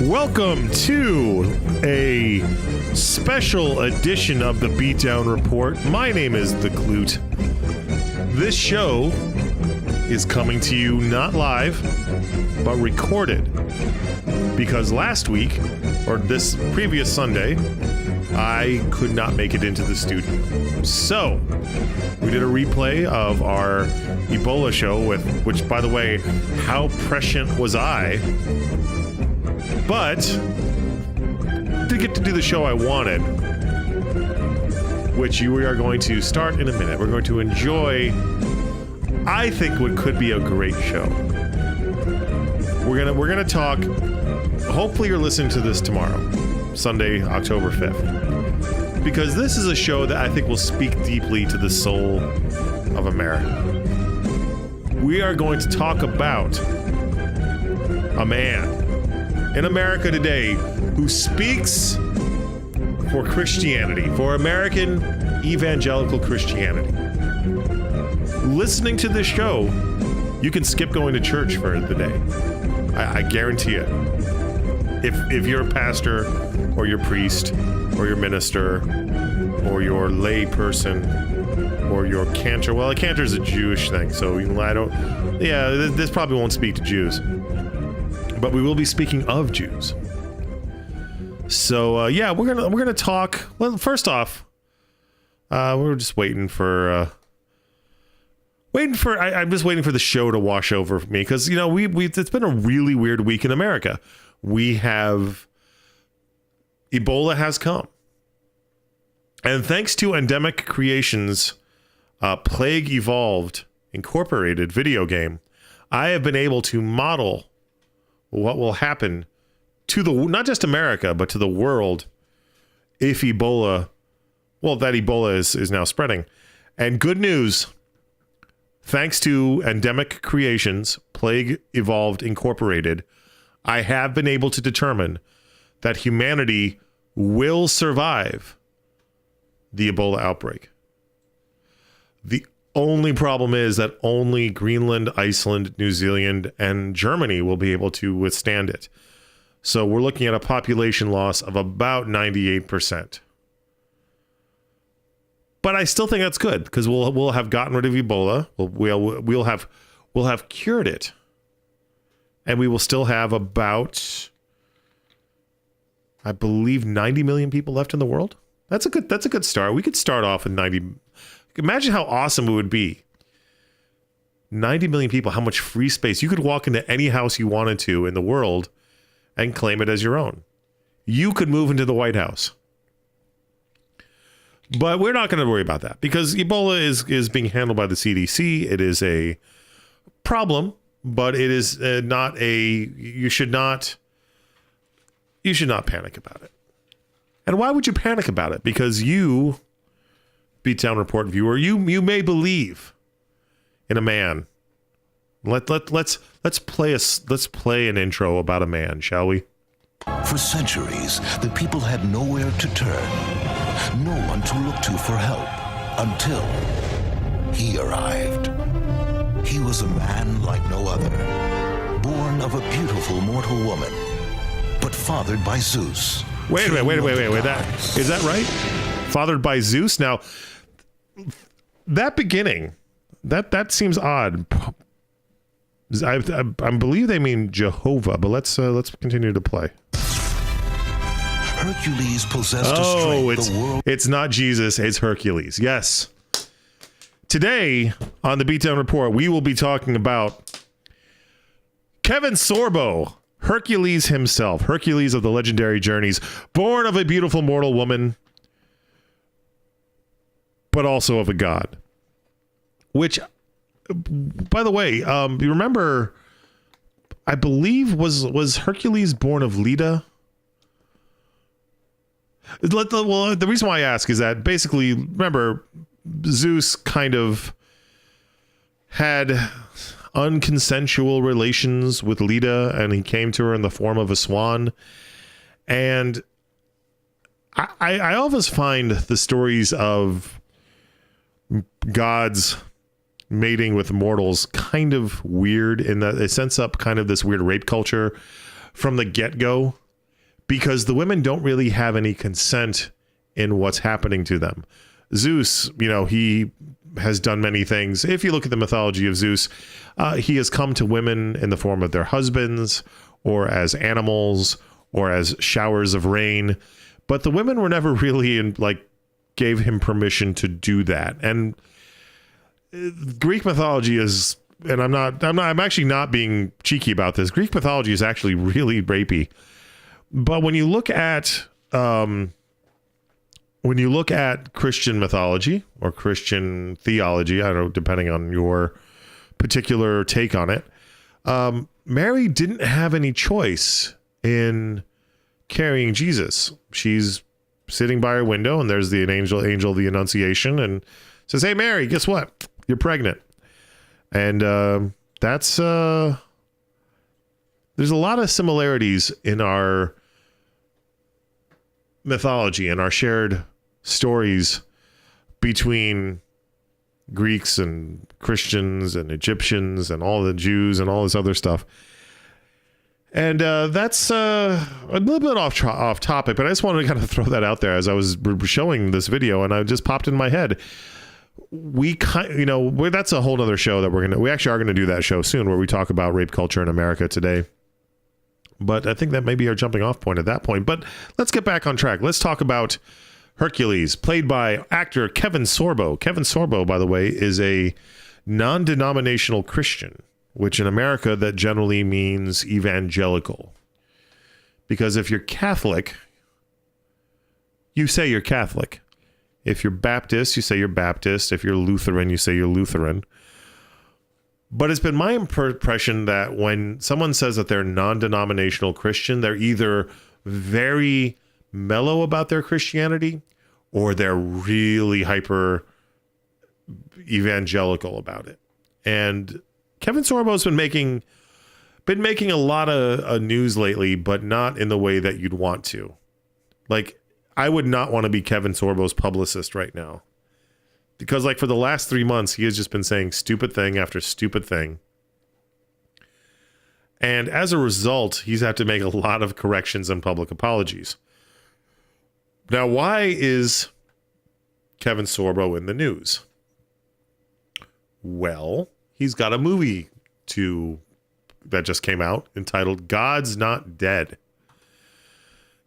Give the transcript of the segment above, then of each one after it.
Welcome to a special edition of the Beatdown Report. My name is The Clute. This show is coming to you not live, but recorded. Because last week, or this previous Sunday, I could not make it into the studio. So, we did a replay of our Ebola show, which, by the way, how prescient was I? But to get to do the show I wanted, which we are going to start in a minute. We're going to enjoy, I think, what could be a great show. We're gonna talk. Hopefully, you're listening to this tomorrow, Sunday, October 5th, because this is a show that I think will speak deeply to the soul of America. We are going to talk about a man in America today who speaks for Christianity, for American evangelical Christianity. Listening to this show, you can skip going to church for the day. I guarantee it. If you're a pastor or your priest or your minister or your lay person or your cantor, well, a cantor is a Jewish thing, so this probably won't speak to Jews. But we will be speaking of Jews. So we're gonna talk. Well, first off, we're just waiting for. I'm just waiting for the show to wash over me because it's been a really weird week in America. We have Ebola has come, and thanks to Endemic Creations' Plague Evolved Incorporated video game, I have been able to model what will happen to not just America, but to the world if that Ebola is now spreading. And good news, thanks to Endemic Creations, Plague Evolved Incorporated, I have been able to determine that humanity will survive the Ebola outbreak. The only problem is that only Greenland, Iceland, New Zealand, and Germany will be able to withstand it. So we're looking at a population loss of about 98%. But I still think that's good because we'll have gotten rid of Ebola. We'll have cured it, and we will still have about, I believe, 90 million people left in the world. That's a good start. We could start off with 90. Imagine how awesome it would be. 90 million people, how much free space. You could walk into any house you wanted to in the world and claim it as your own. You could move into the White House. But we're not going to worry about that because Ebola is being handled by the CDC. It is a problem, but it is not you should not panic about it. And why would you panic about it? Because you, Beatdown Report viewer, you may believe in a man. Let's play an intro about a man, shall we? For centuries, the people had nowhere to turn, no one to look to for help, until he arrived. He was a man like no other, born of a beautiful mortal woman, but fathered by Zeus. Wait. Is that right? Fathered by Zeus? Now, that beginning, that seems odd. I believe they mean Jehovah, but let's continue to play. Hercules possessed a strength the world. It's not Jesus, it's Hercules. Yes. Today on the Beatdown Report, we will be talking about Kevin Sorbo, Hercules himself, Hercules of the legendary journeys, born of a beautiful mortal woman, but also of a god. Which, by the way, you remember, I believe, was Hercules born of Leda? Well, the reason why I ask is that basically, remember, Zeus kind of had unconsensual relations with Leda, and he came to her in the form of a swan. And I always find the stories of gods mating with mortals kind of weird, in that it sets up kind of this weird rape culture from the get-go, because the women don't really have any consent in what's happening to them. Zeus, he has done many things. If you look at the mythology of Zeus, he has come to women in the form of their husbands, or as animals, or as showers of rain. But the women were never really gave him permission to do that. And Greek mythology is, and I'm actually not being cheeky about this. Greek mythology is actually really rapey. But when you look at Christian mythology or Christian theology, I don't know, depending on your particular take on it, Mary didn't have any choice in carrying Jesus. She's sitting by her window, and there's an angel of the Annunciation, and says, "Hey, Mary, guess what? You're pregnant." And there's a lot of similarities in our mythology and our shared stories between Greeks and Christians and Egyptians and all the Jews and all this other stuff. And that's a little bit off topic, but I just wanted to kind of throw that out there as I was showing this video, and it just popped in my head. That's a whole other show that we actually are going to do that show soon, where we talk about rape culture in America today. But I think that may be our jumping off point at that point. But let's get back on track. Let's talk about Hercules, played by actor Kevin Sorbo. Kevin Sorbo, by the way, is a non-denominational Christian, which in America, that generally means evangelical. Because if you're Catholic, you say you're Catholic. If you're Baptist, you say you're Baptist. If you're Lutheran, you say you're Lutheran. But it's been my impression that when someone says that they're non-denominational Christian, they're either very mellow about their Christianity, or they're really hyper evangelical about it. And Kevin Sorbo's been making a lot of news lately, but not in the way that you'd want to. I would not want to be Kevin Sorbo's publicist right now, because for the last 3 months, he has just been saying stupid thing after stupid thing. And as a result, he's had to make a lot of corrections and public apologies. Now, why is Kevin Sorbo in the news? Well, he's got a movie that just came out entitled God's Not Dead.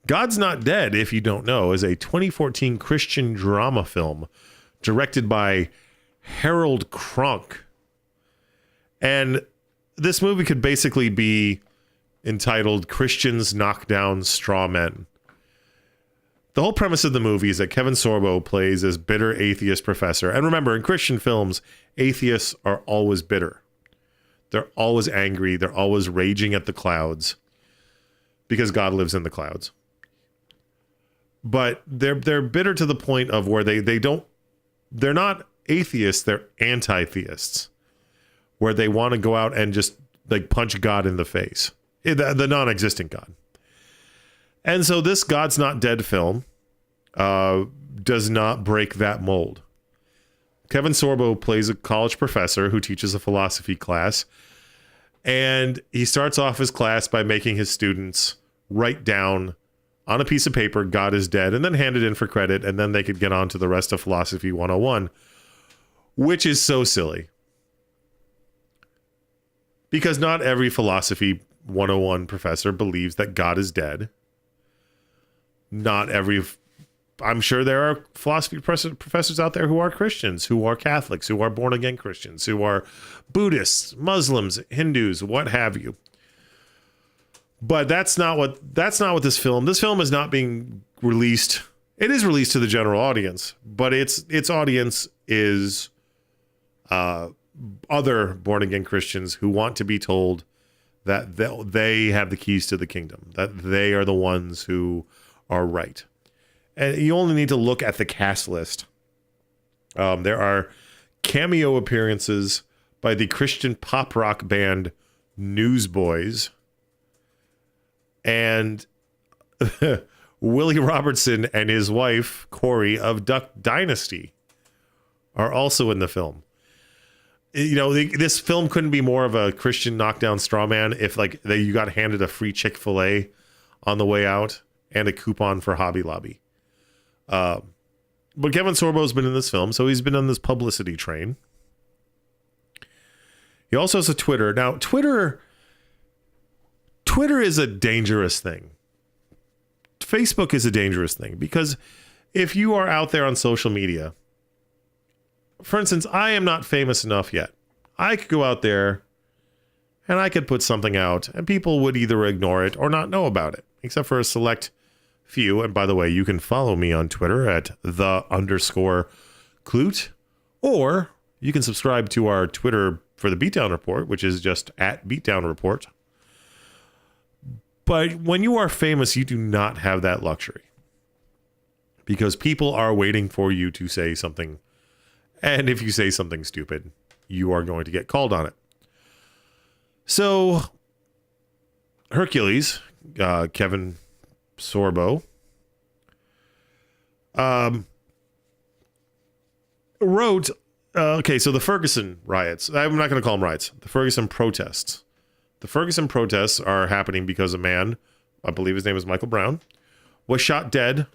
God's Not Dead, if you don't know, is a 2014 Christian drama film directed by Harold Kronk. And this movie could basically be entitled Christians Knock Down Straw Men. The whole premise of the movie is that Kevin Sorbo plays this bitter atheist professor. And remember, in Christian films, atheists are always bitter. They're always angry. They're always raging at the clouds because God lives in the clouds. But they're bitter to the point of where they're not atheists, they're anti-theists, where they want to go out and just punch God in the face, the non-existent God. And so this God's Not Dead film does not break that mold. Kevin Sorbo plays a college professor who teaches a philosophy class, and he starts off his class by making his students write down on a piece of paper, God is dead, and then hand it in for credit, and then they could get on to the rest of Philosophy 101, which is so silly. Because not every Philosophy 101 professor believes that God is dead. I'm sure there are philosophy professors out there who are Christians, who are Catholics, who are born-again Christians, who are Buddhists, Muslims, Hindus, what have you. But that's not what this film is not being released. It is released to the general audience, but its audience is other born-again Christians who want to be told that they have the keys to the kingdom, that they are the ones who are right. And you only need to look at the cast list. There are cameo appearances by the Christian pop rock band Newsboys. And Willie Robertson and his wife, Corey, of Duck Dynasty are also in the film. You know, this film couldn't be more of a Christian knockdown straw man if you got handed a free Chick-fil-A on the way out and a coupon for Hobby Lobby. But Kevin Sorbo's been in this film, so he's been on this publicity train. He also has a Twitter. Now, Twitter is a dangerous thing. Facebook is a dangerous thing because if you are out there on social media, for instance, I am not famous enough yet. I could go out there and I could put something out and people would either ignore it or not know about it, except for a select few. And by the way, you can follow me on Twitter at @the_Clute, or you can subscribe to our Twitter for the Beatdown Report, which is just @Beatdown Report. But when you are famous, you do not have that luxury because people are waiting for you to say something. And if you say something stupid, you are going to get called on it. So Hercules, Kevin Sorbo, wrote, so the Ferguson riots, I'm not going to call them riots, the Ferguson protests. The Ferguson protests are happening because a man, I believe his name is Michael Brown, was shot dead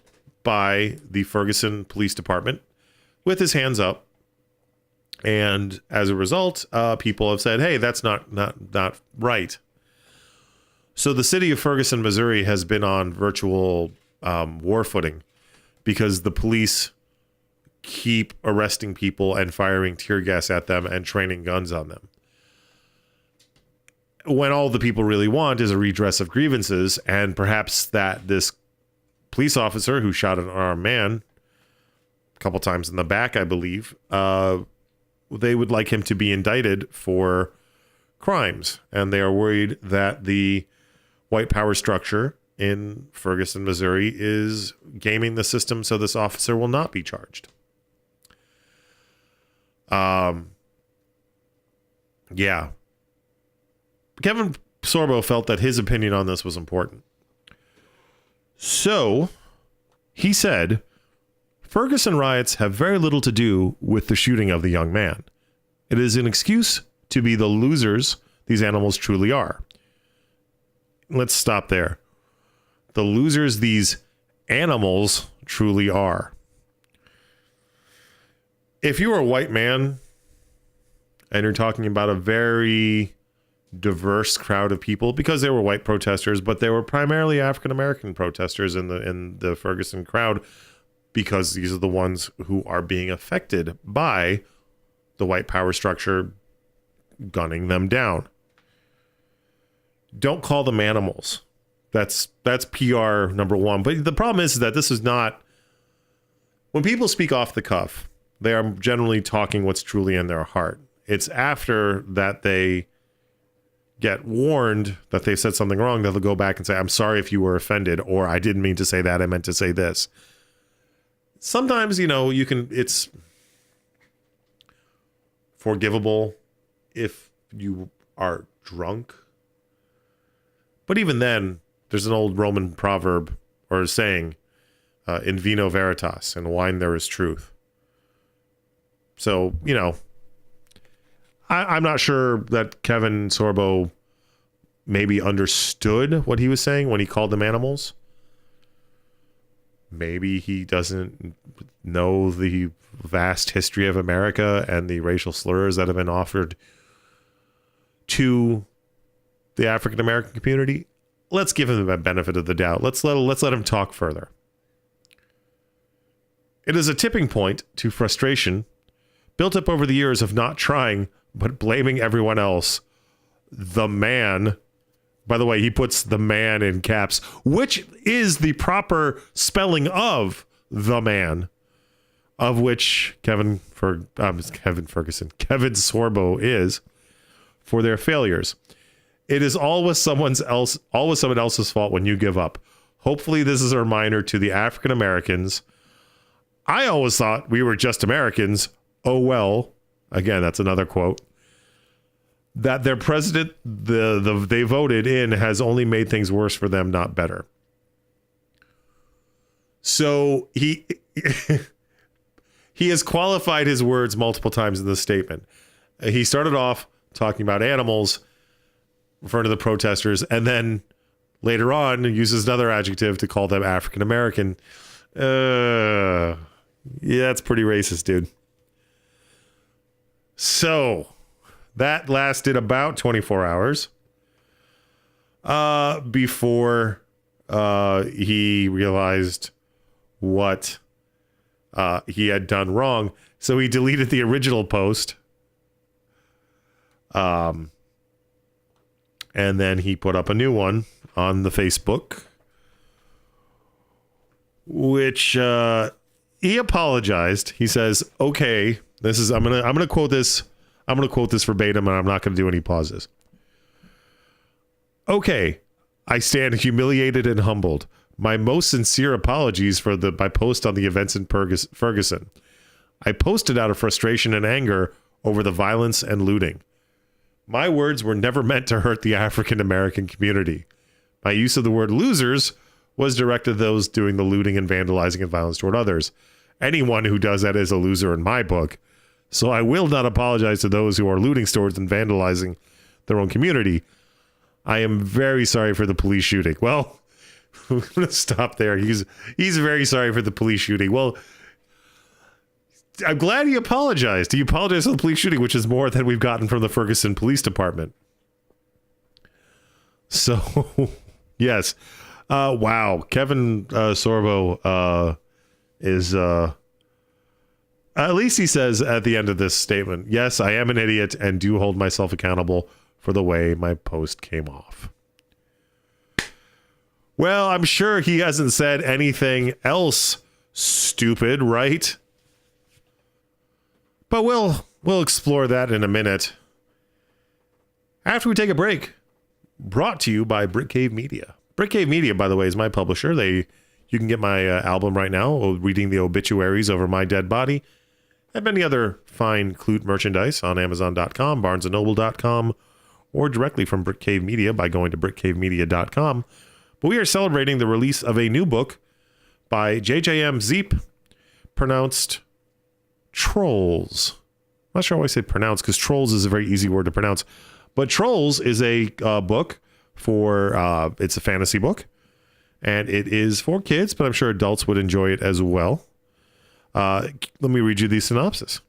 by the Ferguson Police Department with his hands up. And as a result, people have said, hey, that's not right. So the city of Ferguson, Missouri has been on virtual war footing because the police keep arresting people and firing tear gas at them and training guns on them, when all the people really want is a redress of grievances, and perhaps that this police officer who shot an unarmed man a couple times in the back, I believe, they would like him to be indicted for crimes. And they are worried that the white power structure in Ferguson, Missouri is gaming the system so this officer will not be charged. Yeah. Kevin Sorbo felt that his opinion on this was important. So he said, Ferguson riots have very little to do with the shooting of the young man. It is an excuse to be the losers these animals truly are. Let's stop there. The losers these animals truly are. If you are a white man and you're talking about a very diverse crowd of people, because they were white protesters, but they were primarily African-American protesters in the Ferguson crowd, because these are the ones who are being affected by the white power structure gunning them down. Don't call them animals. That's PR number one. But the problem is that this is not, when people speak off the cuff, they are generally talking what's truly in their heart. It's after that they get warned that they said something wrong that they'll go back and say, I'm sorry if you were offended, or I didn't mean to say that, I meant to say this. Sometimes, it's forgivable if you are drunk. But even then, there's an old Roman proverb or saying, in vino veritas, in wine there is truth. So, I'm not sure that Kevin Sorbo maybe understood what he was saying when he called them animals. Maybe he doesn't know the vast history of America and the racial slurs that have been offered to the African American community. Let's give him the benefit of the doubt. Let's let him talk further. It is a tipping point to frustration built up over the years of not trying, but blaming everyone else. The man, by the way, he puts the man in caps, which is the proper spelling of the man, of which Kevin Sorbo is, for their failures. It is always someone else's fault when you give up. Hopefully this is a reminder to the African Americans. I always thought we were just Americans. Oh well. Again, that's another quote. that their president, they voted in, has only made things worse for them, not better. So he has qualified his words multiple times in this statement. He started off talking about animals, referring to the protesters, and then later on uses another adjective to call them African American. Yeah, that's pretty racist, dude. So that lasted about 24 hours before he realized what he had done wrong. So he deleted the original post. And then he put up a new one on the Facebook, which he apologized. He says, "Okay, I'm gonna quote this. I'm gonna quote this verbatim, and I'm not gonna do any pauses. Okay, I stand humiliated and humbled. My most sincere apologies for my post on the events in Ferguson. I posted out of frustration and anger over the violence and looting. My words were never meant to hurt the African American community. My use of the word losers was directed at those doing the looting and vandalizing and violence toward others. Anyone who does that is a loser in my book. So I will not apologize to those who are looting stores and vandalizing their own community. I am very sorry for the police shooting." Well, we're going to stop there. He's very sorry for the police shooting. Well, I'm glad he apologized. He apologized for the police shooting, which is more than we've gotten from the Ferguson Police Department. So, yes. Wow. Kevin Sorbo is... at least he says at the end of this statement, "Yes, I am an idiot and do hold myself accountable for the way my post came off." Well, I'm sure he hasn't said anything else stupid, right? But we'll explore that in a minute. After we take a break, brought to you by Brick Cave Media. Brick Cave Media, by the way, is my publisher. You can get my album right now, reading the obituaries over my dead body, and many other fine Clute merchandise on Amazon.com, BarnesandNoble.com, or directly from Brick Cave Media by going to BrickCaveMedia.com. But we are celebrating the release of a new book by JJM Zeep, pronounced Trolls. I'm not sure how I say pronounce, because Trolls is a very easy word to pronounce. But Trolls is a book for, it's a fantasy book. And it is for kids, but I'm sure adults would enjoy it as well. Let me read you the synopsis.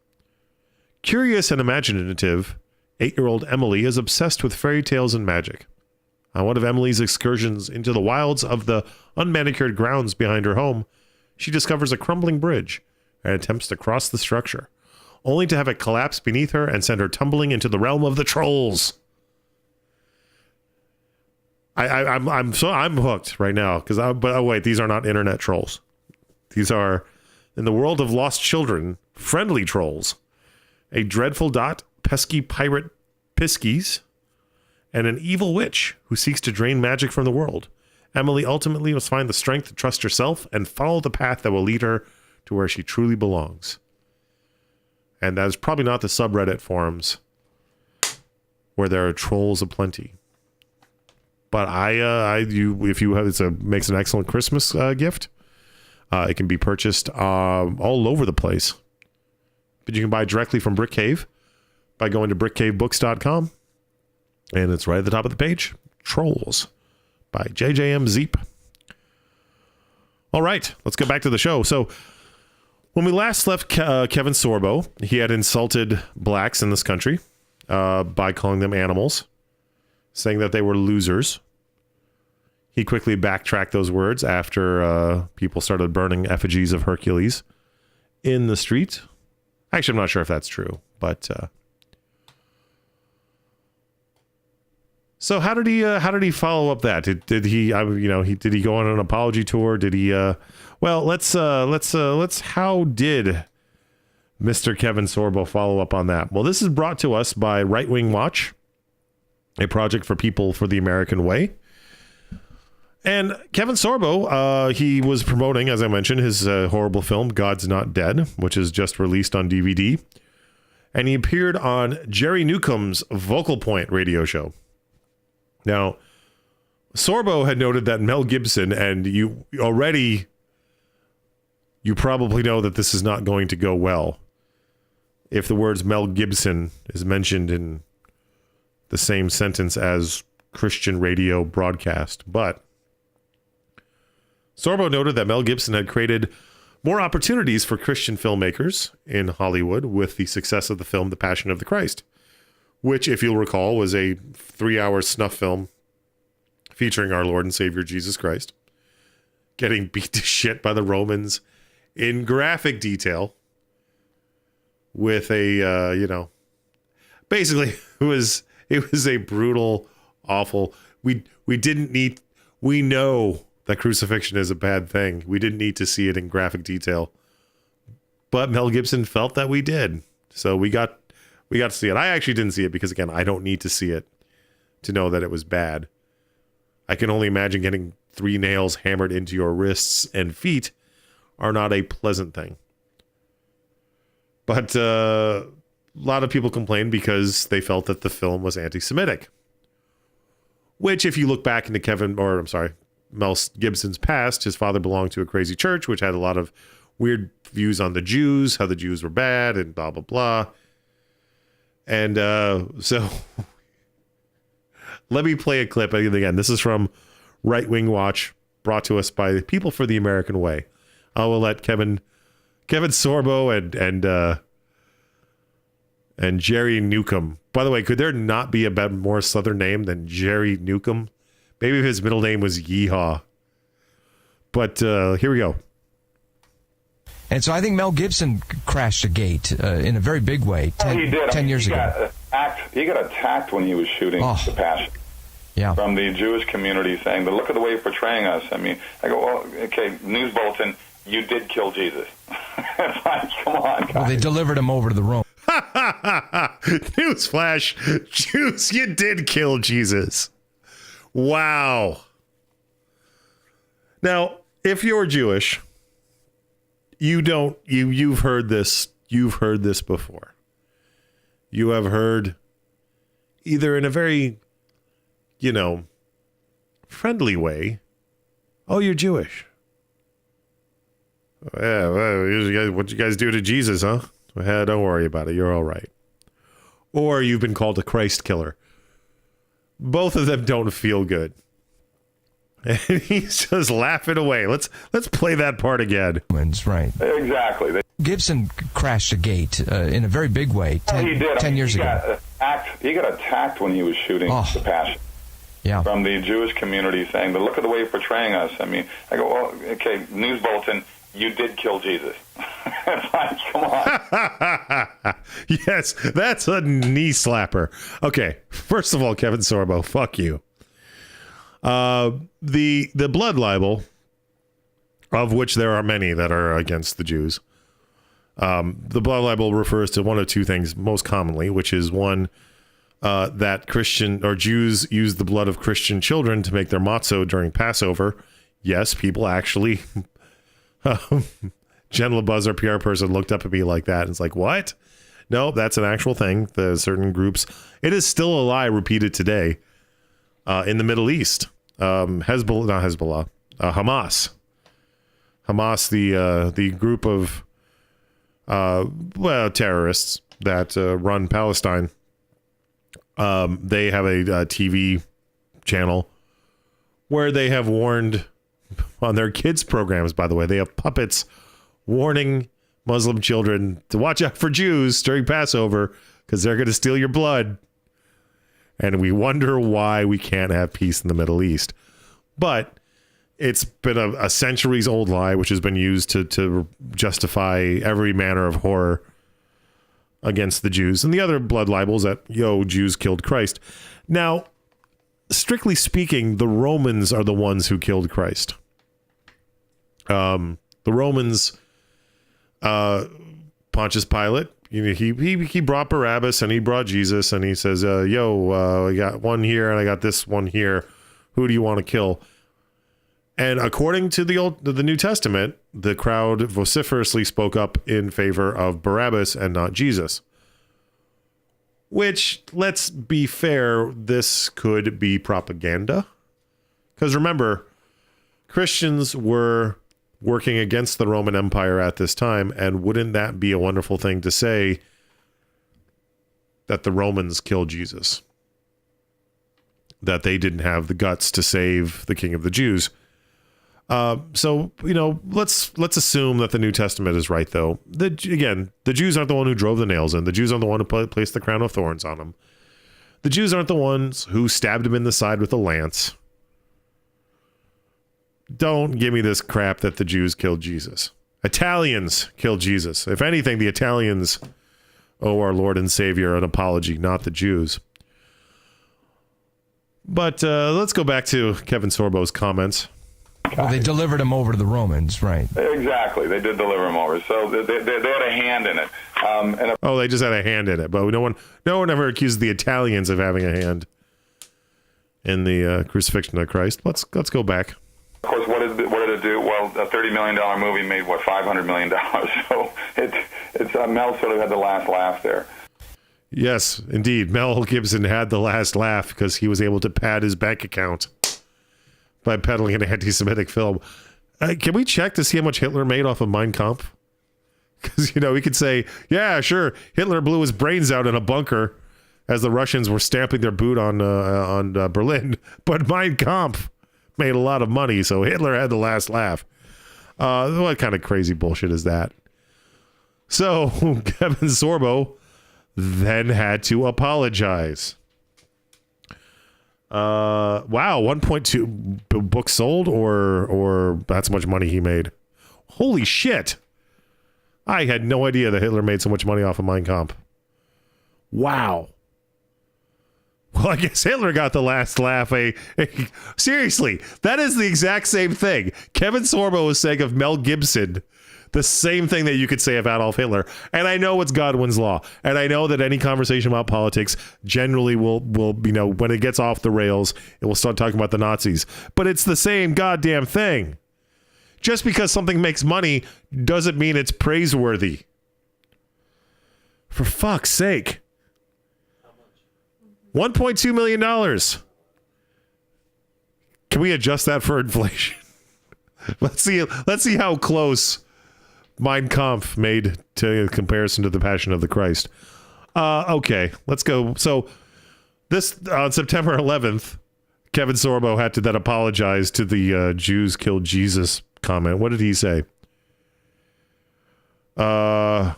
Curious and imaginative, 8-year-old Emily is obsessed with fairy tales and magic. On one of Emily's excursions into the wilds of the unmanicured grounds behind her home, she discovers a crumbling bridge and attempts to cross the structure, only to have it collapse beneath her and send her tumbling into the realm of the trolls. I'm hooked right now but wait, these are not internet trolls. These are, in the world of lost children, friendly trolls. A dreadful dot, pesky pirate piskies, and an evil witch who seeks to drain magic from the world. Emily ultimately must find the strength to trust herself and follow the path that will lead her to where she truly belongs. And that is probably not the subreddit forums where there are trolls aplenty. But if you have, makes an excellent Christmas gift. It can be purchased all over the place. But you can buy directly from Brick Cave by going to brickcavebooks.com. And it's right at the top of the page. Trolls by JJM Zeep. All right, let's get back to the show. So when we last left Kevin Sorbo, he had insulted blacks in this country by calling them animals, saying that they were losers. He quickly backtracked those words after people started burning effigies of Hercules in the street. Actually, I'm not sure if that's true, but so how did he follow up that? Did he did he go on an apology tour? Did he well, let's how did Mr. Kevin Sorbo follow up on that? Well, this is brought to us by Right Wing Watch, a project for people for the American way. And Kevin Sorbo, he was promoting, as I mentioned, his horrible film, God's Not Dead, which is just released on DVD. and he appeared on Jerry Newcomb's Vocal Point radio show. Now, Sorbo had noted that Mel Gibson, and you probably know that this is not going to go well if the words Mel Gibson is mentioned in the same sentence as Christian radio broadcast. But Sorbo noted that Mel Gibson had created more opportunities for Christian filmmakers in Hollywood with the success of the film The Passion of the Christ, which, if you'll recall, was a 3-hour snuff film featuring our Lord and Savior Jesus Christ getting beat to shit by the Romans in graphic detail with a, basically it was a brutal, awful, we know that crucifixion is a bad thing. We didn't need to see it in graphic detail, but Mel Gibson felt that we did. So we got to see it. I actually didn't see it because, again, I don't need to see it to know that it was bad. I can only imagine getting 3 nails hammered into your wrists and feet are not a pleasant thing. But a lot of people complained because they felt that the film was anti-Semitic. Which, if you look back into Mel Gibson's past, his father belonged to a crazy church, which had a lot of weird views on the Jews, how the Jews were bad, and blah, blah, blah. And so let me play a clip. Again, this is from Right Wing Watch, brought to us by the People for the American Way. I will let Kevin Sorbo and Jerry Newcomb. By the way, could there not be a more Southern name than Jerry Newcomb? Maybe if his middle name was Yeehaw. But here we go. And so I think Mel Gibson crashed the gate in a very big way 10 years ago. He got attacked when he was shooting The Passion. Yeah. From the Jewish community saying, but look at the way you're portraying us. I mean, I go, well, okay, news bulletin, you did kill Jesus. It's like, come on, guys. Well, they delivered him over to the Rome. Newsflash, Jews, you did kill Jesus. Wow. Now, if you're Jewish, you've heard this before. You have heard, either in a very, friendly way, oh, you're Jewish. Yeah, well, what you guys do to Jesus, huh? Well, don't worry about it. You're all right. Or you've been called a Christ killer. Both of them don't feel good. And he's just laughing away. Let's play that part again. Right. Exactly. Gibson crashed the gate in a very big way 10 years ago. He got attacked when he was shooting The Passion. Yeah. From the Jewish community saying, but look at the way you're portraying us. I mean, I go, well, okay, news bulletin, you did kill Jesus. It's like, come on. Yes, that's a knee slapper. Okay, first of all, Kevin Sorbo, fuck you. The blood libel, of which there are many that are against the Jews. The blood libel refers to one of two things most commonly, which is one, that Christian or Jews use the blood of Christian children to make their matzo during Passover. Yes, people actually. Jen LeBuzz, our PR person, looked up at me like that and it's like, what? No, that's an actual thing. The certain groups. It is still a lie repeated today in the Middle East. Hamas. Hamas, the group of terrorists that run Palestine. They have a TV channel where they have warned on their kids programs, by the way, they have puppets warning Muslim children to watch out for Jews during Passover because they're going to steal your blood. And we wonder why we can't have peace in the Middle East. But it's been a centuries old lie, which has been used to justify every manner of horror against the Jews and the other blood libels that, Jews killed Christ. Now, strictly speaking, the Romans are the ones who killed Christ. The Romans, Pontius Pilate, he brought Barabbas and he brought Jesus and he says, I got one here and I got this one here. Who do you want to kill? And according to the New Testament, the crowd vociferously spoke up in favor of Barabbas and not Jesus. Which, let's be fair, this could be propaganda. Because remember, Christians were working against the Roman Empire at this time, and wouldn't that be a wonderful thing to say that the Romans killed Jesus? That they didn't have the guts to save the King of the Jews. So, let's assume that the New Testament is right, though. The Jews aren't the one who drove the nails in. The Jews aren't the one who placed the crown of thorns on him. The Jews aren't the ones who stabbed him in the side with a lance. Don't give me this crap that the Jews killed Jesus. Italians killed Jesus. If anything, the Italians owe our Lord and Savior an apology, not the Jews. But let's go back to Kevin Sorbo's comments. Well, they delivered him over to the Romans, right? Exactly. They did deliver him over. So they had a hand in it. They just had a hand in it. But no one ever accused the Italians of having a hand in the crucifixion of Christ. Let's go back. Of course, what did it do? Well, a $30 million movie made, $500 million. So it's Mel sort of had the last laugh there. Yes, indeed. Mel Gibson had the last laugh because he was able to pad his bank account by peddling an anti-Semitic film. Can we check to see how much Hitler made off of Mein Kampf? Because, we could say, yeah, sure, Hitler blew his brains out in a bunker as the Russians were stamping their boot on Berlin. But Mein Kampf made a lot of money, so Hitler had the last laugh. What kind of crazy bullshit is that? So Kevin Sorbo then had to apologize. Wow, 1.2 books sold, or that's how much money he made. Holy shit! I had no idea that Hitler made so much money off of Mein Kampf. Wow. Well, I guess Hitler got the last laugh. Seriously, that is the exact same thing. Kevin Sorbo was saying of Mel Gibson the same thing that you could say of Adolf Hitler. And I know it's Godwin's law. And I know that any conversation about politics generally will when it gets off the rails, it will start talking about the Nazis. But it's the same goddamn thing. Just because something makes money doesn't mean it's praiseworthy. For fuck's sake. $1.2 million. Can we adjust that for inflation? Let's see how close Mein Kampf made to comparison to the Passion of the Christ. Okay, let's go. So this on September 11th, Kevin Sorbo had to then apologize to the Jews killed Jesus comment. What did he say? Do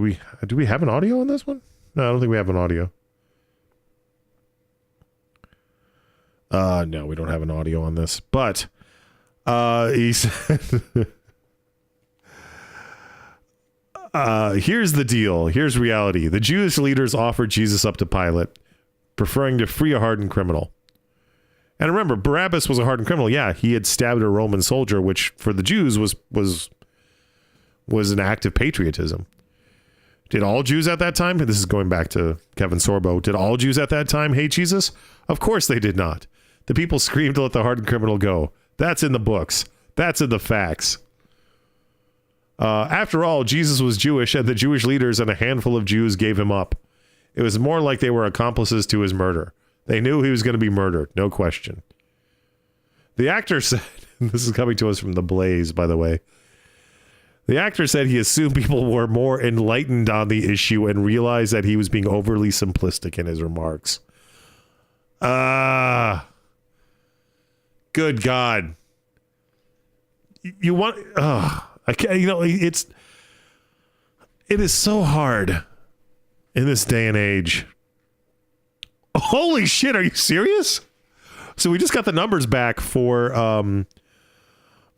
we have an audio on this one? No, I don't think we have an audio. No, we don't have an audio on this. But he said, here's the deal. Here's reality. The Jewish leaders offered Jesus up to Pilate, preferring to free a hardened criminal. And remember, Barabbas was a hardened criminal. Yeah, he had stabbed a Roman soldier, which for the Jews was an act of patriotism. Did all Jews at that time, this is going back to Kevin Sorbo, did all Jews at that time hate Jesus? Of course they did not. The people screamed to let the hardened criminal go. That's in the books. That's in the facts. After all, Jesus was Jewish, and the Jewish leaders and a handful of Jews gave him up. It was more like they were accomplices to his murder. They knew he was going to be murdered, no question. The actor said, this is coming to us from The Blaze, by the way. The actor said he assumed people were more enlightened on the issue and realized that he was being overly simplistic in his remarks. Good God. You want... I can't, it is so hard in this day and age. Holy shit, are you serious? So we just got the numbers back for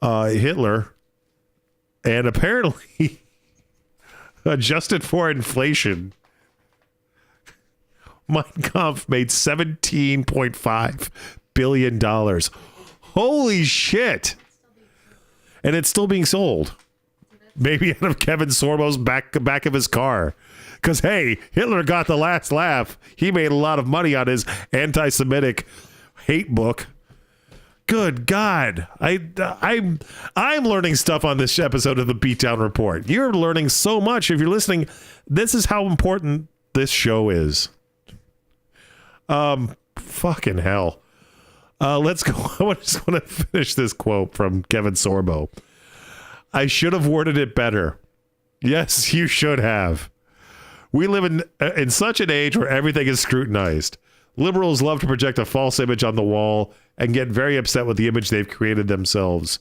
Hitler, and apparently adjusted for inflation, Mein Kampf made $17.5 billion. Holy shit. And it's still being sold. Maybe out of Kevin Sorbo's back of his car. Because, hey, Hitler got the last laugh. He made a lot of money on his anti-Semitic hate book. Good God. I'm learning stuff on this episode of the Beatdown Report. You're learning so much. If you're listening, this is how important this show is. Fucking hell. Let's go. I just want to finish this quote from Kevin Sorbo. I should have worded it better. Yes, you should have. We live in such an age where everything is scrutinized. Liberals love to project a false image on the wall and get very upset with the image they've created themselves.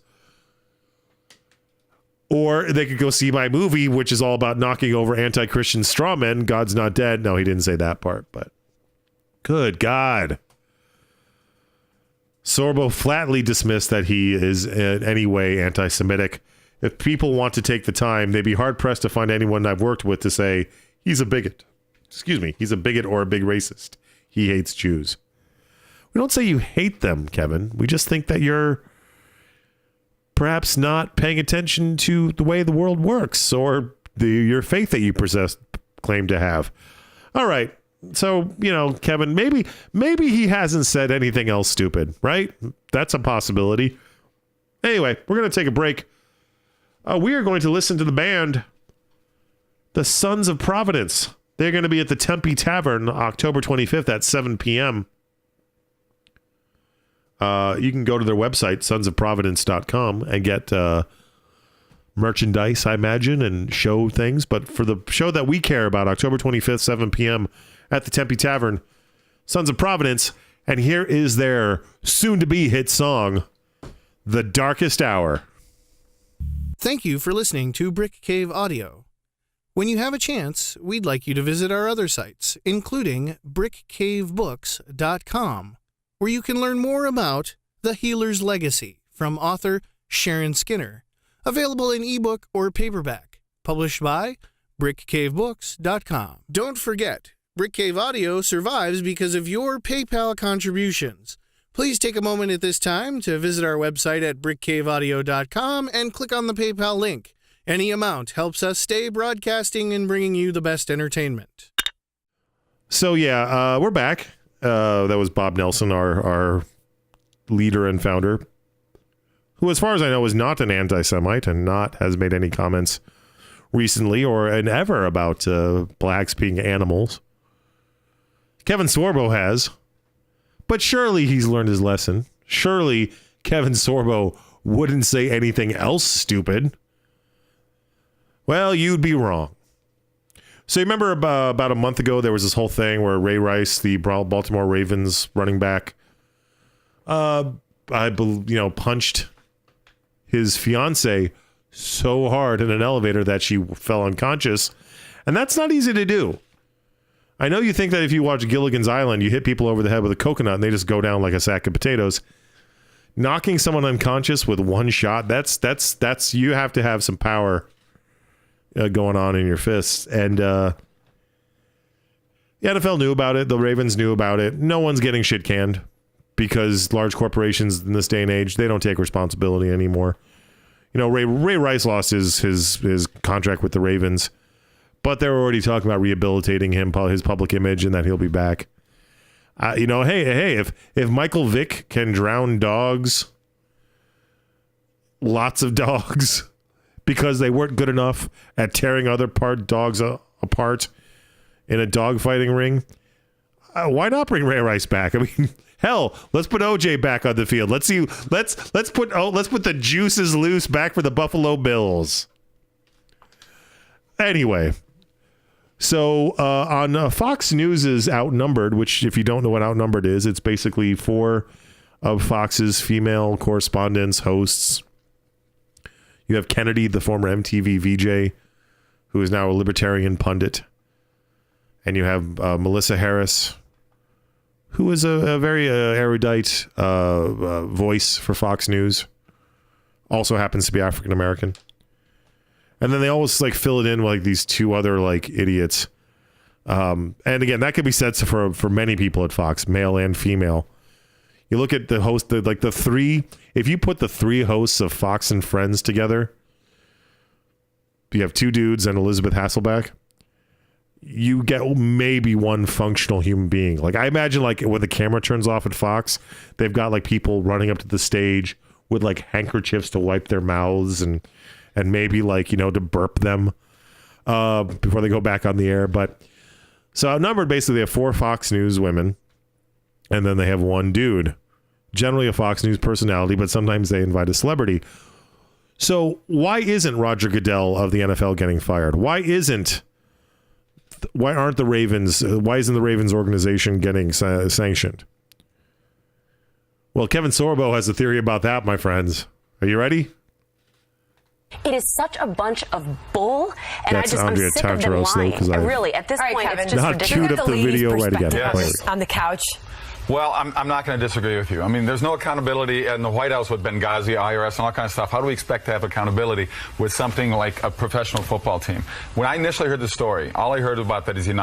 Or they could go see my movie, which is all about knocking over anti-Christian strawmen. God's not dead. No, he didn't say that part, but good God. Sorbo flatly dismissed that he is in any way anti-Semitic. If people want to take the time, they'd be hard-pressed to find anyone I've worked with to say, he's a bigot. Excuse me, he's a bigot or a big racist. He hates Jews. We don't say you hate them, Kevin. We just think that you're perhaps not paying attention to the way the world works or your faith that you claim to have. All right. So, Kevin, maybe he hasn't said anything else stupid, right? That's a possibility. Anyway, we're going to take a break. We are going to listen to the band, the Sons of Providence. They're going to be at the Tempe Tavern October 25th at 7 p.m. You can go to their website, sonsofprovidence.com, and get merchandise, I imagine, and show things. But for the show that we care about, October 25th, 7 p.m. at the Tempe Tavern, Sons of Providence. And here is their soon-to-be hit song, The Darkest Hour. Thank you for listening to Brick Cave Audio. When you have a chance, we'd like you to visit our other sites, including brickcavebooks.com, where you can learn more about The Healer's Legacy from author Sharon Skinner, available in ebook or paperback, published by brickcavebooks.com. Don't forget, Brick Cave Audio survives because of your PayPal contributions. Please take a moment at this time to visit our website at brickcaveaudio.com and click on the PayPal link. Any amount helps us stay broadcasting and bringing you the best entertainment. So, we're back. That was Bob Nelson, our leader and founder, who, as far as I know, is not an anti-Semite and has made any comments recently or ever about blacks being animals. Kevin Sorbo has, but surely he's learned his lesson. Surely Kevin Sorbo wouldn't say anything else stupid. Well, you'd be wrong. So you remember about a month ago, there was this whole thing where Ray Rice, the Baltimore Ravens running back, punched his fiance so hard in an elevator that she fell unconscious. And that's not easy to do. I know you think that if you watch Gilligan's Island, you hit people over the head with a coconut and they just go down like a sack of potatoes. Knocking someone unconscious with one shot, that's you have to have some power going on in your fists. And the NFL knew about it. The Ravens knew about it. No one's getting shit canned because large corporations in this day and age, they don't take responsibility anymore. Ray Rice lost his contract with the Ravens, but they're already talking about rehabilitating his public image and that he'll be back. Hey, if Michael Vick can drown dogs, lots of dogs, because they weren't good enough at tearing other dogs apart in a dogfighting ring, why not bring Ray Rice back? I mean, hell, let's put OJ back on the field. Let's put the juices loose back for the Buffalo Bills. Anyway, so on Fox News' Outnumbered, which if you don't know what Outnumbered is, it's basically 4 of Fox's female correspondents, hosts. You have Kennedy, the former MTV VJ, who is now a libertarian pundit. And you have Melissa Harris, who is a very erudite voice for Fox News. Also happens to be African American. And then they always fill it in with these 2 other idiots. And again, that could be said for many people at Fox, male and female. You look at the host, the 3. If you put the 3 hosts of Fox and Friends together, you have 2 dudes and Elizabeth Hasselbeck. You get maybe one functional human being. I imagine when the camera turns off at Fox, they've got people running up to the stage with handkerchiefs to wipe their mouths and maybe to burp them before they go back on the air. But so Outnumbered, basically they have 4 Fox News women And then they have one dude, generally a Fox News personality, but sometimes they invite a celebrity. So why isn't Roger Goodell of the NFL getting fired? Why isn't the Ravens organization getting sanctioned? Well, Kevin Sorbo has a theory about that, my friends. Are you ready? It is such a bunch of bull, and That's I'm sick of them lying. Really, at this point, Kevin, it's just not ridiculous. queued up the video right again. Yes. On the couch. Well, I'm not going to disagree with you. I mean, there's no accountability in the White House with Benghazi, IRS, and all kinds of stuff. How do we expect to have accountability with something like a professional football team? When I initially heard the story, all I heard about that is he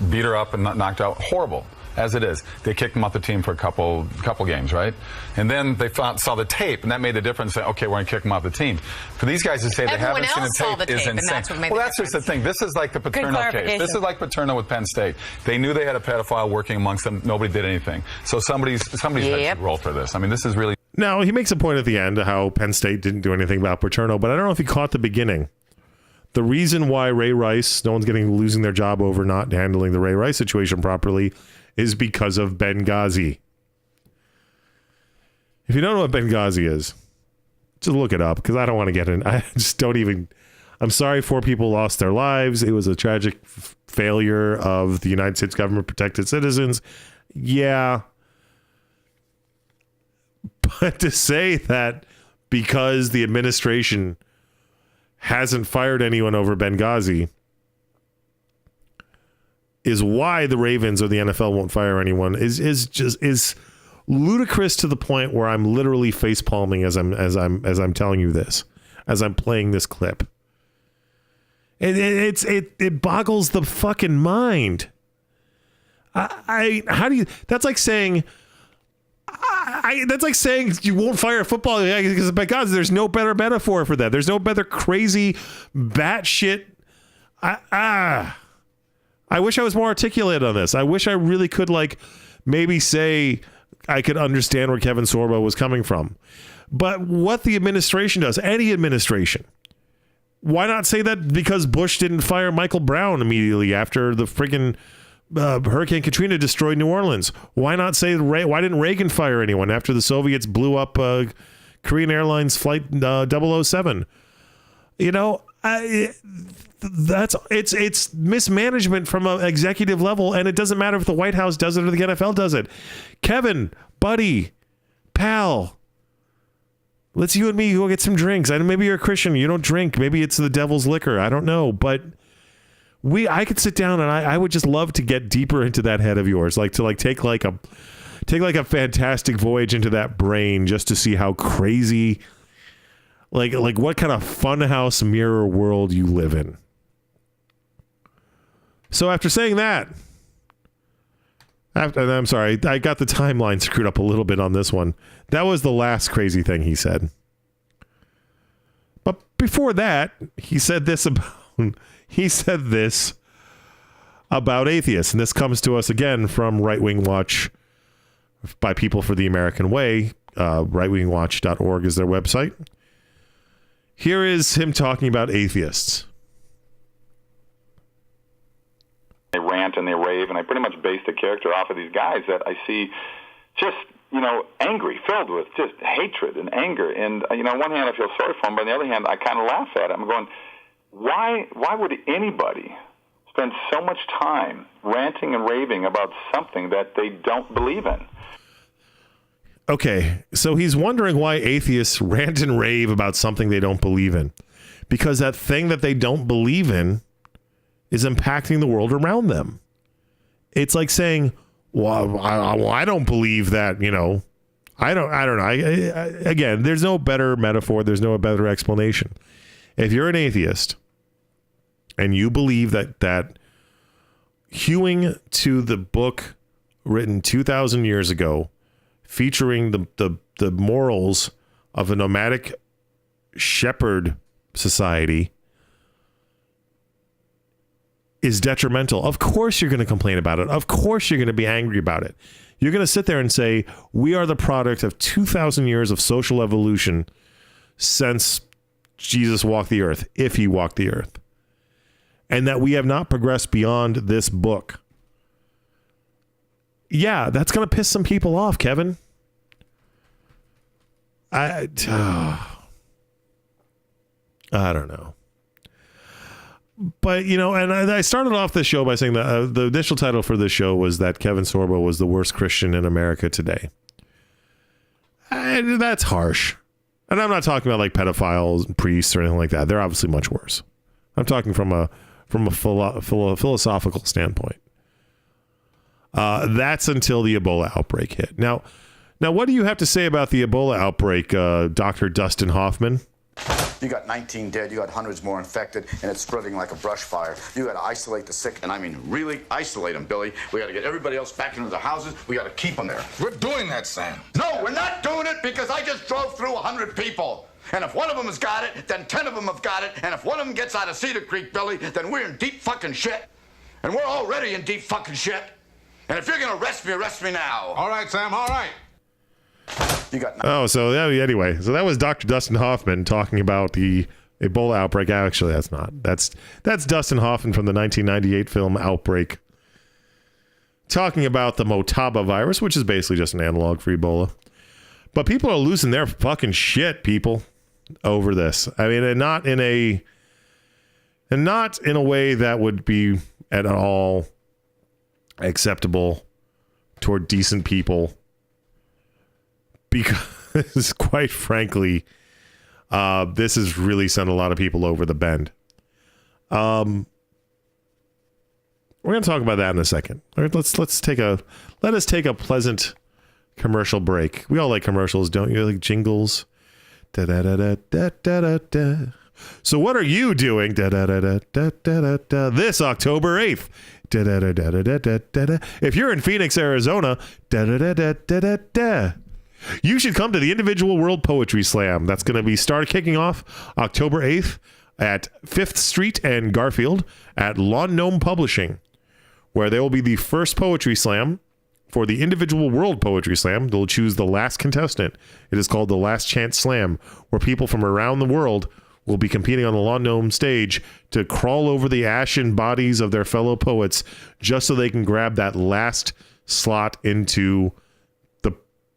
beat her up and knocked out. Horrible. As it is. They kicked him off the team for a couple games, right? And then they saw the tape, and that made the difference. That, okay, we're going to kick him off the team. For these guys to say they haven't seen the tape is insane. That's just the thing. This is like the Paterno case. This is like Paterno with Penn State. They knew they had a pedophile working amongst them. Nobody did anything. So somebody's head should roll for this. I mean, this is really... Now, he makes a point at the end how Penn State didn't do anything about Paterno, but I don't know if he caught the beginning. The reason why Ray Rice, no one's losing their job over not handling the Ray Rice situation properly, is because of Benghazi. If you don't know what Benghazi is, just look it up, because I don't want to get in. I just don't even... I'm sorry 4 people lost their lives. It was a tragic failure of the United States government to protect its citizens. Yeah. But to say that because the administration hasn't fired anyone over Benghazi is why the Ravens or the NFL won't fire anyone is ludicrous to the point where I'm literally face palming as I'm telling you this, as I'm playing this clip. It boggles the fucking mind. That's like saying you won't fire a football guy because by God, there's no better metaphor for that. There's no better crazy batshit. I wish I was more articulate on this. I wish I really could maybe say I could understand where Kevin Sorbo was coming from. But what the administration does, any administration, why not say that because Bush didn't fire Michael Brown immediately after the friggin' Hurricane Katrina destroyed New Orleans? Why not say why didn't Reagan fire anyone after the Soviets blew up Korean Airlines flight 007? You know, it's mismanagement from an executive level, and it doesn't matter if the White House does it or the NFL does it. Kevin, buddy, pal, let's you and me go get some drinks. Maybe you're a Christian, you don't drink. Maybe it's the devil's liquor. I don't know, but I could sit down and I would just love to get deeper into that head of yours, take a fantastic voyage into that brain just to see how crazy, like what kind of funhouse mirror world you live in. So after saying that, I'm sorry, I got the timeline screwed up a little bit on this one. That was the last crazy thing he said. But before that, he said this about atheists. And this comes to us again from Right Wing Watch by People for the American Way. Rightwingwatch.org is their website. Here is him talking about atheists. They rant and they rave, and I pretty much base the character off of these guys that I see just, angry, filled with just hatred and anger. And, on one hand, I feel sorry for them, but on the other hand, I kind of laugh at it. I'm going, why would anybody spend so much time ranting and raving about something that they don't believe in? Okay, so he's wondering why atheists rant and rave about something they don't believe in. Because that thing that they don't believe in is impacting the world around them. It's like saying, well, I don't believe that, I don't know. Again, there's no better metaphor. There's no better explanation. If you're an atheist and you believe that hewing to the book written 2,000 years ago, featuring the morals of a nomadic shepherd society is detrimental, of course you're going to complain about it. Of course you're going to be angry about it. You're going to sit there and say, we are the product of 2,000 years of social evolution since Jesus walked the earth, if he walked the earth, and that we have not progressed beyond this book. yeah, that's going to piss some people off, Kevin. I don't know. But, and I started off the show by saying that the initial title for this show was that Kevin Sorbo was the worst Christian in America today. And that's harsh. And I'm not talking about like pedophiles and priests or anything like that. They're obviously much worse. I'm talking from a philosophical standpoint. That's until the Ebola outbreak hit. Now, what do you have to say about the Ebola outbreak, Dr. Dustin Hoffman? You got 19 dead, you got hundreds more infected, and it's spreading like a brush fire. You got to isolate the sick, and I mean really isolate them, Billy. We got to get everybody else back into their houses. We got to keep them there. We're doing that, Sam. No, we're not doing it because I just drove through 100 people. And if one of them has got it, then 10 of them have got it. And if one of them gets out of Cedar Creek, Billy, then we're in deep fucking shit. And we're already in deep fucking shit. And if you're going to arrest me now. All right, Sam, all right. So that was Dr. Dustin Hoffman talking about the Ebola outbreak. Actually, that's not. That's Dustin Hoffman from the 1998 film Outbreak, talking about the Motaba virus, which is basically just an analog for Ebola. But people are losing their fucking shit, people, over this. I mean, and not in a way that would be at all acceptable toward decent people. Because, quite frankly, this has really sent a lot of people over the bend. We're going to talk about that in a second. All right, let us take a pleasant commercial break. We all like commercials, don't you? Like jingles. Da da da da da da da. So what are you doing? Da da da da da da da. This October 8th. Da da da da da da da. If you're in Phoenix, Arizona, da da da da da da da. You should come to the Individual World Poetry Slam. That's going to be kicking off October 8th at 5th Street and Garfield at Lawn Gnome Publishing, where there will be the first poetry slam for the Individual World Poetry Slam. They'll choose the last contestant. It is called the Last Chance Slam, where people from around the world will be competing on the Lawn Gnome stage to crawl over the ashen bodies of their fellow poets just so they can grab that last slot into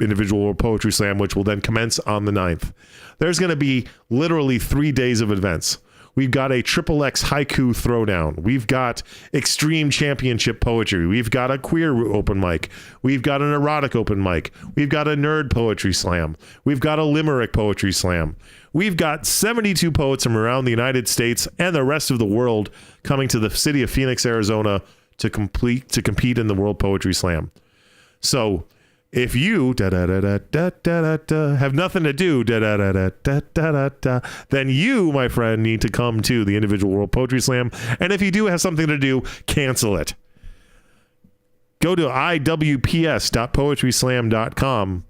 Individual World Poetry Slam, which will then commence on the 9th. There's going to be literally 3 days of events. We've got a XXX haiku throwdown. We've got extreme championship poetry. We've got a queer open mic. We've got an erotic open mic. We've got a nerd poetry slam. We've got a limerick poetry slam. We've got 72 poets from around the United States and the rest of the world coming to the city of Phoenix, Arizona to compete in the World Poetry Slam. So if you have nothing to do, then you, my friend, need to come to the Individual World Poetry Slam. And if you do have something to do, cancel it. Go to iwps.poetryslam.com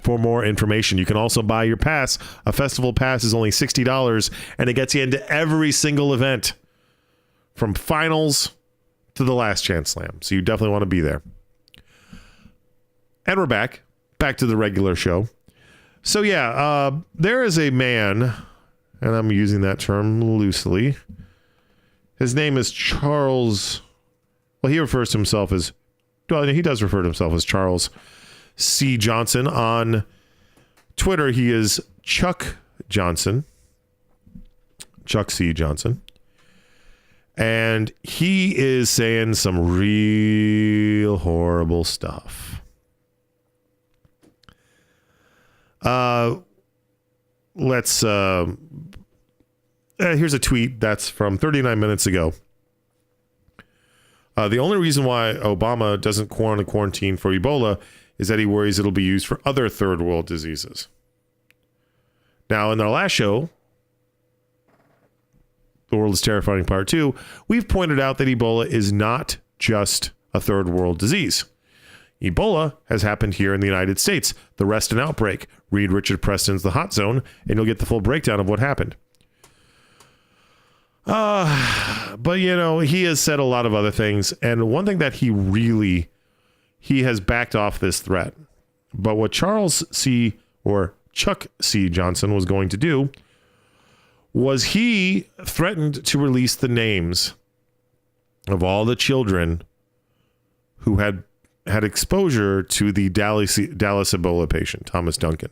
for more information. You can also buy your pass. A festival pass is only $60, and it gets you into every single event from finals to the Last Chance Slam. So you definitely want to be there. And we're back to the regular show. So yeah, there is a man, and I'm using that term loosely. His name is Charles. Well, he refers to himself as. Well, he does refer to himself as Charles C. Johnson. On Twitter, he is Chuck Johnson. Chuck C. Johnson. And he is saying some real horrible stuff. Here's a tweet that's from 39 minutes ago. The only reason why Obama doesn't quarantine for Ebola is that he worries it'll be used for other third world diseases. Now, in our last show, The World is Terrifying Part 2, we've pointed out that Ebola is not just a third world disease. Ebola has happened here in the United States. The rest an outbreak. Read Richard Preston's The Hot Zone, and you'll get the full breakdown of what happened. But, he has said a lot of other things, and one thing that he has backed off this threat. But what Chuck C. Johnson was going to do was he threatened to release the names of all the children who had had exposure to the Dallas Ebola patient, Thomas Duncan.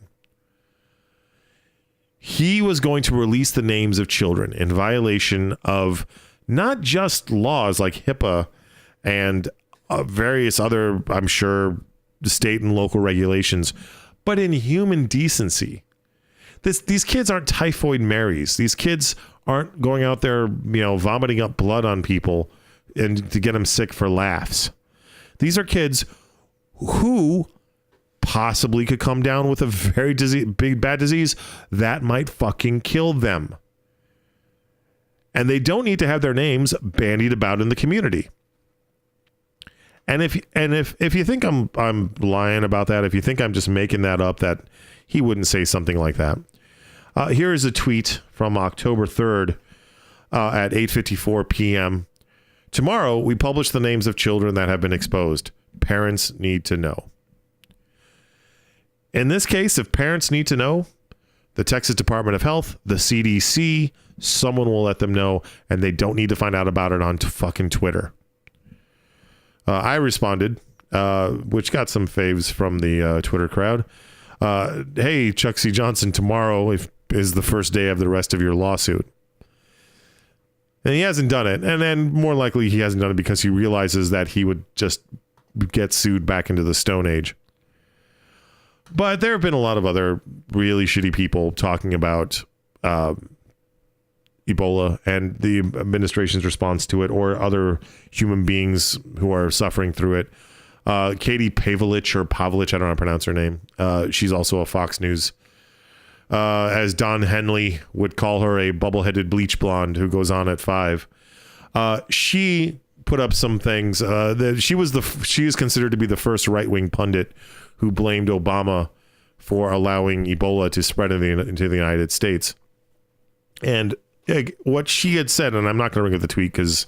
He was going to release the names of children in violation of not just laws like HIPAA and various other, I'm sure, state and local regulations, but in human decency. These kids aren't Typhoid Marys. These kids aren't going out there, vomiting up blood on people and to get them sick for laughs. These are kids who possibly could come down with a very bad disease that might fucking kill them. And they don't need to have their names bandied about in the community. And if you think I'm lying about that, if you think I'm just making that up, that he wouldn't say something like that. Here is a tweet from October 3rd at 8:54 p.m. Tomorrow, we publish the names of children that have been exposed. Parents need to know. In this case, if parents need to know, the Texas Department of Health, the CDC, someone will let them know, and they don't need to find out about it on fucking Twitter. I responded, which got some faves from the Twitter crowd. Hey, Chuck C. Johnson, tomorrow is the first day of the rest of your lawsuit. And he hasn't done it. And then more likely he hasn't done it because he realizes that he would just get sued back into the Stone Age. But there have been a lot of other really shitty people talking about Ebola and the administration's response to it, or other human beings who are suffering through it. Katie Pavlich, I don't know how to pronounce her name. She's also a Fox News. As Don Henley would call her, a bubble-headed bleach blonde who goes on at 5. She put up some things. She is considered to be the first right-wing pundit who blamed Obama for allowing Ebola to spread into the United States. And what she had said, and I'm not going to bring up the tweet because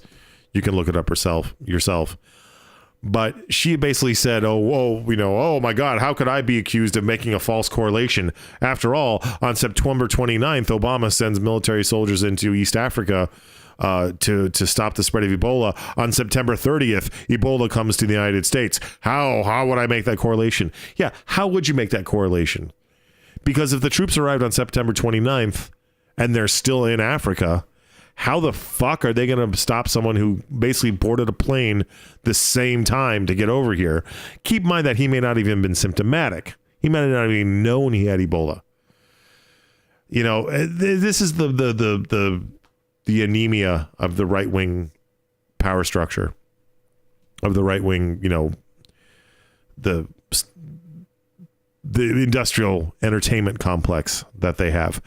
you can look it up yourself. But she basically said, oh my God, how could I be accused of making a false correlation? After all, on September 29th, Obama sends military soldiers into East Africa to stop the spread of Ebola. On September 30th, Ebola comes to the United States. How would I make that correlation? Yeah, how would you make that correlation? Because if the troops arrived on September 29th and they're still in Africa, how the fuck are they going to stop someone who basically boarded a plane the same time to get over here? Keep in mind that he may not even been symptomatic. He might not even known he had Ebola. This is the anemia of the right-wing power structure, of the right-wing, the industrial entertainment complex that they have.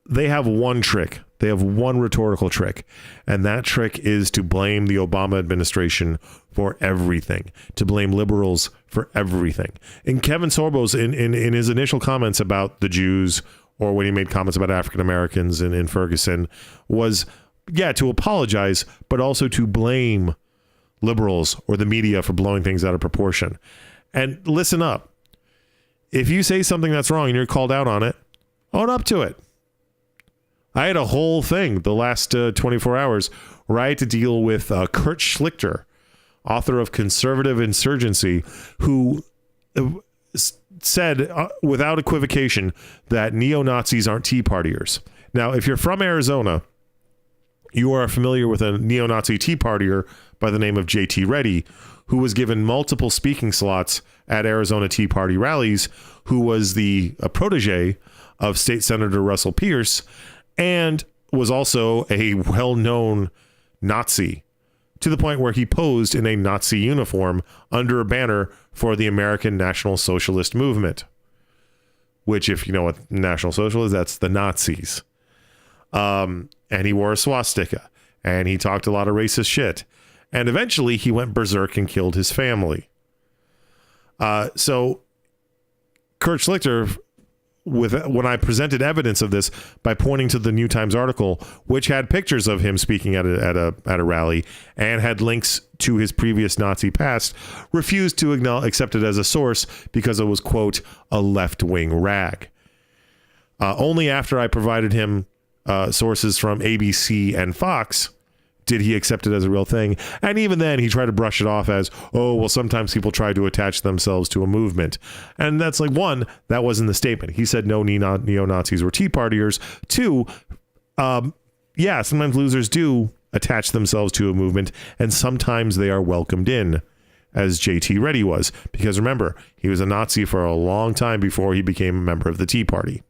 They have one trick. They have one rhetorical trick, and that trick is to blame the Obama administration for everything, to blame liberals for everything. And Kevin Sorbo's in his initial comments about the Jews, or when he made comments about African Americans in Ferguson, was, to apologize, but also to blame liberals or the media for blowing things out of proportion. And listen up. If you say something that's wrong and you're called out on it, own up to it. I had a whole thing the last 24 hours where I had to deal with Kurt Schlichter, author of Conservative Insurgency, who said without equivocation that neo-Nazis aren't Tea Partiers. Now, if you're from Arizona, you are familiar with a neo-Nazi Tea Partier by the name of J.T. Reddy, who was given multiple speaking slots at Arizona Tea Party rallies, who was a protege of State Senator Russell Pierce, and was also a well-known Nazi, to the point where he posed in a Nazi uniform under a banner for the American National Socialist Movement, which, if you know what National Social is, that's the Nazis. And he wore a swastika, and he talked a lot of racist shit. And eventually he went berserk and killed his family. So Kurt Schlichter, when I presented evidence of this by pointing to the New Times article, which had pictures of him speaking at a rally and had links to his previous Nazi past, refused to accept it as a source because it was, quote, a left-wing rag. Only after I provided him sources from ABC and Fox did he accept it as a real thing? And even then, he tried to brush it off as, oh, well, sometimes people try to attach themselves to a movement. And that's like, one, that wasn't the statement. He said no neo-Nazis were Tea Partiers. Two, yeah, sometimes losers do attach themselves to a movement, and sometimes they are welcomed in, as JT Reddy was. Because remember, he was a Nazi for a long time before he became a member of the Tea Party.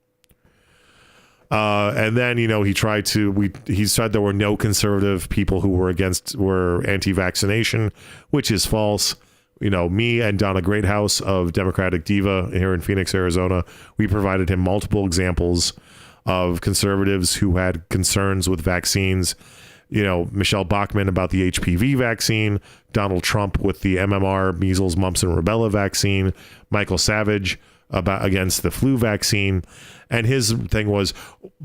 And then, he said there were no conservative people who were anti-vaccination, which is false. Me and Donna Greathouse of Democratic Diva here in Phoenix, Arizona, we provided him multiple examples of conservatives who had concerns with vaccines. Michelle Bachmann about the HPV vaccine, Donald Trump with the MMR, measles, mumps, and rubella vaccine, Michael Savage against the flu vaccine. And his thing was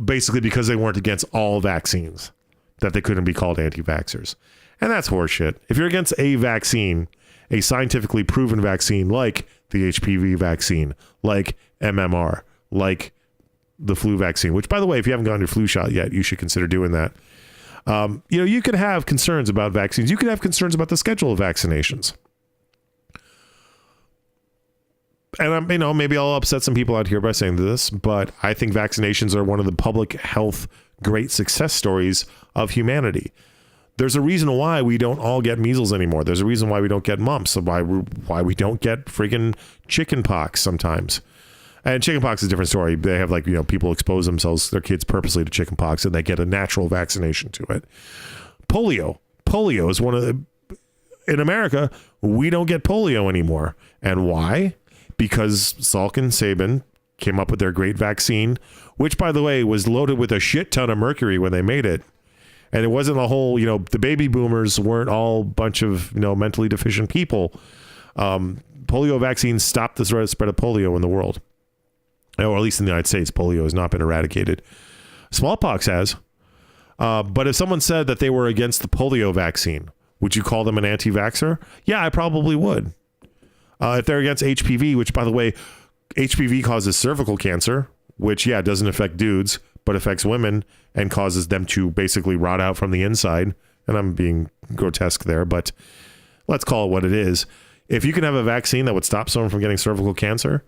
basically because they weren't against all vaccines, that they couldn't be called anti-vaxxers. And that's horseshit. If you're against a vaccine, a scientifically proven vaccine like the HPV vaccine, like MMR, like the flu vaccine, which, by the way, if you haven't gotten your flu shot yet, you should consider doing that. You could have concerns about vaccines. You could have concerns about the schedule of vaccinations. And maybe I'll upset some people out here by saying this, but I think vaccinations are one of the public health great success stories of humanity. There's a reason why we don't all get measles anymore. There's a reason why we don't get mumps, why we don't get friggin' chicken pox sometimes. And chicken pox is a different story. They have people expose their kids purposely to chicken pox, and they get a natural vaccination to it. Polio is one of the, in America, we don't get polio anymore. And why? Because Salk and Sabin came up with their great vaccine, which, by the way, was loaded with a shit ton of mercury when they made it. And it wasn't a whole, the baby boomers weren't all a bunch of, mentally deficient people. Polio vaccines stopped the spread of polio in the world. Or at least in the United States, polio has not been eradicated. Smallpox has. But if someone said that they were against the polio vaccine, would you call them an anti-vaxxer? Yeah, I probably would. If they're against HPV, which, by the way, HPV causes cervical cancer, which, doesn't affect dudes, but affects women and causes them to basically rot out from the inside. And I'm being grotesque there, but let's call it what it is. If you can have a vaccine that would stop someone from getting cervical cancer,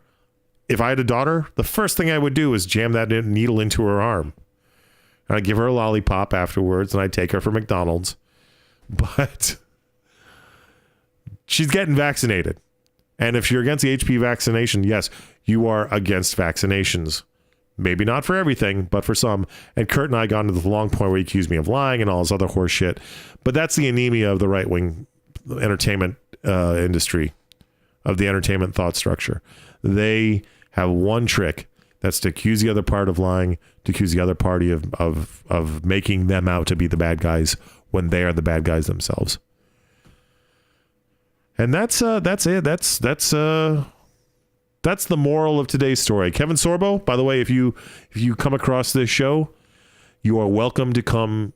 if I had a daughter, the first thing I would do is jam that needle into her arm. And I'd give her a lollipop afterwards, and I'd take her for McDonald's. But she's getting vaccinated. And if you're against the HPV vaccination, yes, you are against vaccinations. Maybe not for everything, but for some. And Kurt and I got into the long point where he accused me of lying and all this other horse shit. But that's the anemia of the right-wing entertainment industry, of the entertainment thought structure. They have one trick. That's to accuse the other part of lying, to accuse the other party of making them out to be the bad guys when they are the bad guys themselves. And that's it. That's the moral of today's story. Kevin Sorbo, by the way, if you come across this show, you are welcome to come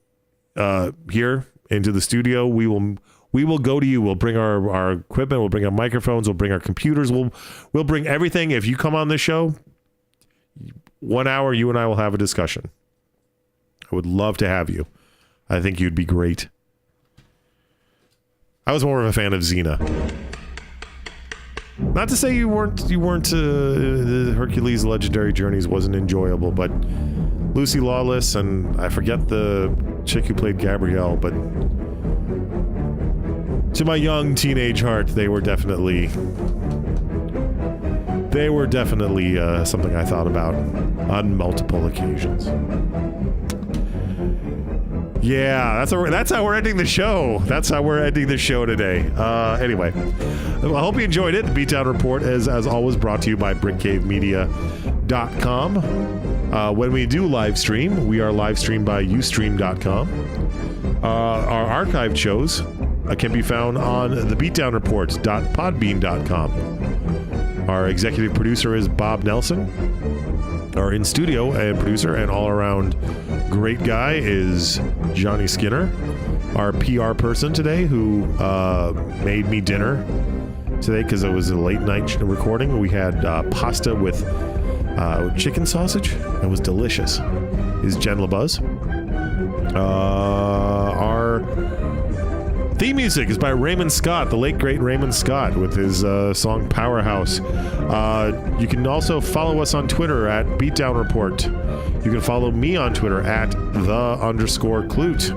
here into the studio. We will go to you. We'll bring our equipment. We'll bring our microphones. We'll bring our computers. We'll bring everything. If you come on this show, 1 hour, you and I will have a discussion. I would love to have you. I think you'd be great. I was more of a fan of Xena. Not to say you weren't. The Hercules Legendary Journeys wasn't enjoyable, but Lucy Lawless and I forget the chick who played Gabrielle, but to my young teenage heart, they were definitely something I thought about on multiple occasions. Yeah, that's how we're ending the show. That's how we're ending the show today. Anyway, I hope you enjoyed it. The Beatdown Report is, as always, brought to you by BrickCaveMedia.com. When we do live stream, we are live streamed by Ustream.com. Our archived shows can be found on thebeatdownreports.podbean.com. Our executive producer is Bob Nelson. Our in-studio and producer and all-around great guy is Johnny Skinner. Our PR person today who made me dinner today because it was a late-night recording. We had pasta with chicken sausage. It was delicious. Is Jen LeBuzz. Our Theme music is by Raymond Scott, the late great Raymond Scott, with his song Powerhouse. You can also follow us on Twitter at Beatdown Report. You can follow me on Twitter at _Clute.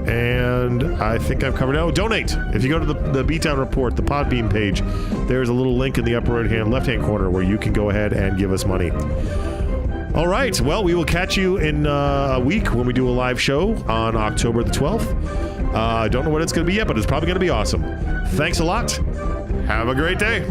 And I think I've covered it. Oh, donate. If you go to the Beatdown Report, the Podbean page, there's a little link in the upper left-hand corner where you can go ahead and give us money. All right. Well, we will catch you in a week when we do a live show on October the 12th. I don't know what it's going to be yet, but it's probably going to be awesome. Thanks a lot. Have a great day.